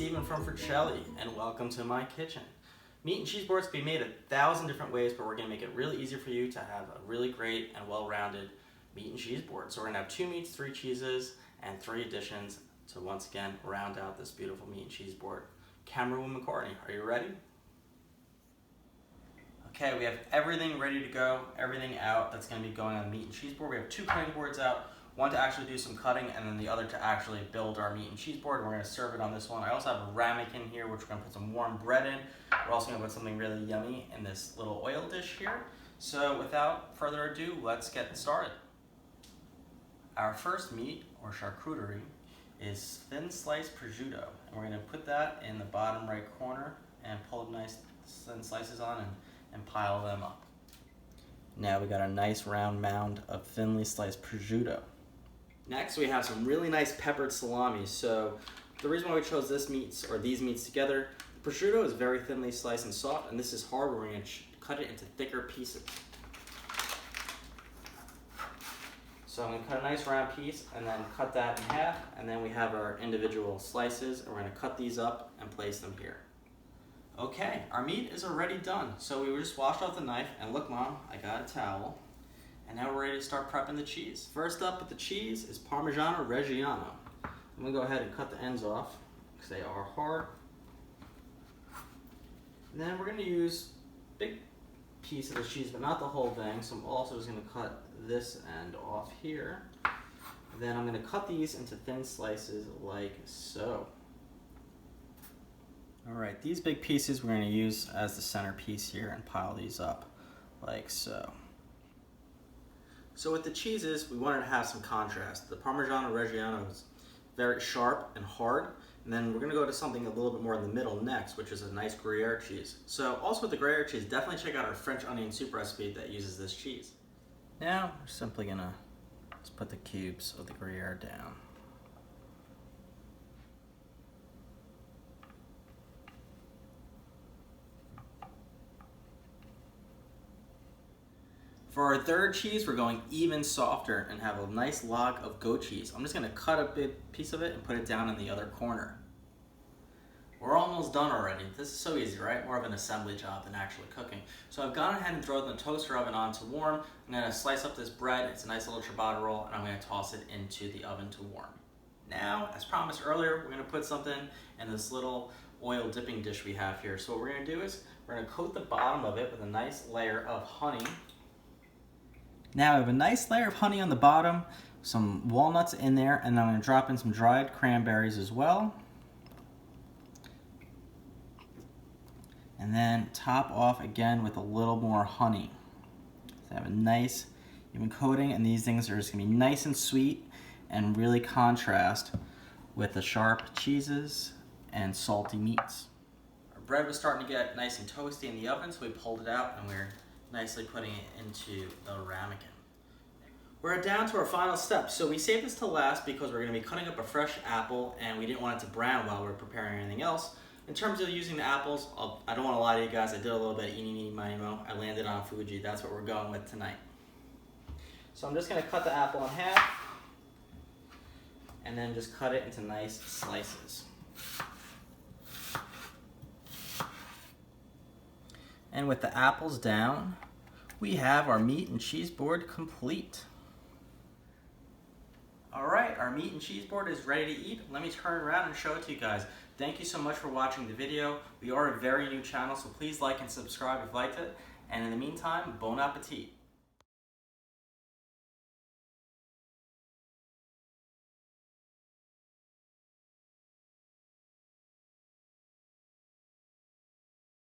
Steven from Frachelli, and welcome to my kitchen. Meat and cheese boards can be made 1,000 different ways, but we're going to make it really easy for you to have a really great and well-rounded meat and cheese board. So we're going to have 2 meats, 3 cheeses, and 3 additions to once again round out this beautiful meat and cheese board. Cameron McCartney, are you ready? Okay, we have everything ready to go, everything out that's going to be going on the meat and cheese board. We have 2 cutting boards out, one to actually do some cutting and then the other to actually build our meat and cheese board. We're going to serve it on this one. I also have a ramekin here, which we're going to put some warm bread in. We're also going to put something really yummy in this little oil dish here. So without further ado, let's get started. Our first meat, or charcuterie, is thin sliced prosciutto. And we're going to put that in the bottom right corner and pull nice thin slices on and pile them up. Now we got a nice round mound of thinly sliced prosciutto. Next we have some really nice peppered salami. So the reason why we chose these meats together, the prosciutto is very thinly sliced and soft, and this is hard. We're going to cut it into thicker pieces. So I'm going to cut a nice round piece and then cut that in half, and then we have our individual slices, and we're going to cut these up and place them here. Okay, our meat is already done. So we just washed off the knife, and look Mom, I got a towel. And now we're ready to start prepping the cheese. First up with the cheese is Parmigiano Reggiano. I'm gonna go ahead and cut the ends off because they are hard. And then we're gonna use a big piece of the cheese, but not the whole thing. So I'm also just gonna cut this end off here. Then I'm gonna cut these into thin slices like so. All right, these big pieces we're gonna use as the centerpiece here and pile these up like so. So with the cheeses, we wanted to have some contrast. The Parmigiano Reggiano is very sharp and hard, and then we're going to go to something a little bit more in the middle next, which is a nice Gruyere cheese. So also with the Gruyere cheese, definitely check out our French onion soup recipe that uses this cheese. Now we're simply going to just put the cubes of the Gruyere down. For our third cheese, we're going even softer and have a nice log of goat cheese. I'm just going to cut a big piece of it and put it down in the other corner. We're almost done already. This is so easy, right? More of an assembly job than actually cooking. So I've gone ahead and thrown the toaster oven on to warm. I'm going to slice up this bread. It's a nice little ciabatta roll, and I'm going to toss it into the oven to warm. Now, as promised earlier, we're going to put something in this little oil dipping dish we have here. So what we're going to do is we're going to coat the bottom of it with a nice layer of honey. Now I have a nice layer of honey on the bottom, some walnuts in there, and I'm going to drop in some dried cranberries as well. And then top off again with a little more honey. So I have a nice even coating, and these things are just going to be nice and sweet and really contrast with the sharp cheeses and salty meats. Our bread was starting to get nice and toasty in the oven, so we pulled it out and we're nicely putting it into the ramekin. We're down to our final step. So we saved this to last because we're going to be cutting up a fresh apple and we didn't want it to brown while we're preparing anything else. In terms of using the apples, I don't want to lie to you guys, I did a little bit of eeny, meeny, miny, mo. I landed on Fuji. That's what we're going with tonight. So I'm just going to cut the apple in half and then just cut it into nice slices. And with the apples down, we have our meat and cheese board complete. All right, our meat and cheese board is ready to eat. Let me turn around and show it to you guys. Thank you so much for watching the video. We are a very new channel, so please like and subscribe if you liked it. And in the meantime, bon appetit.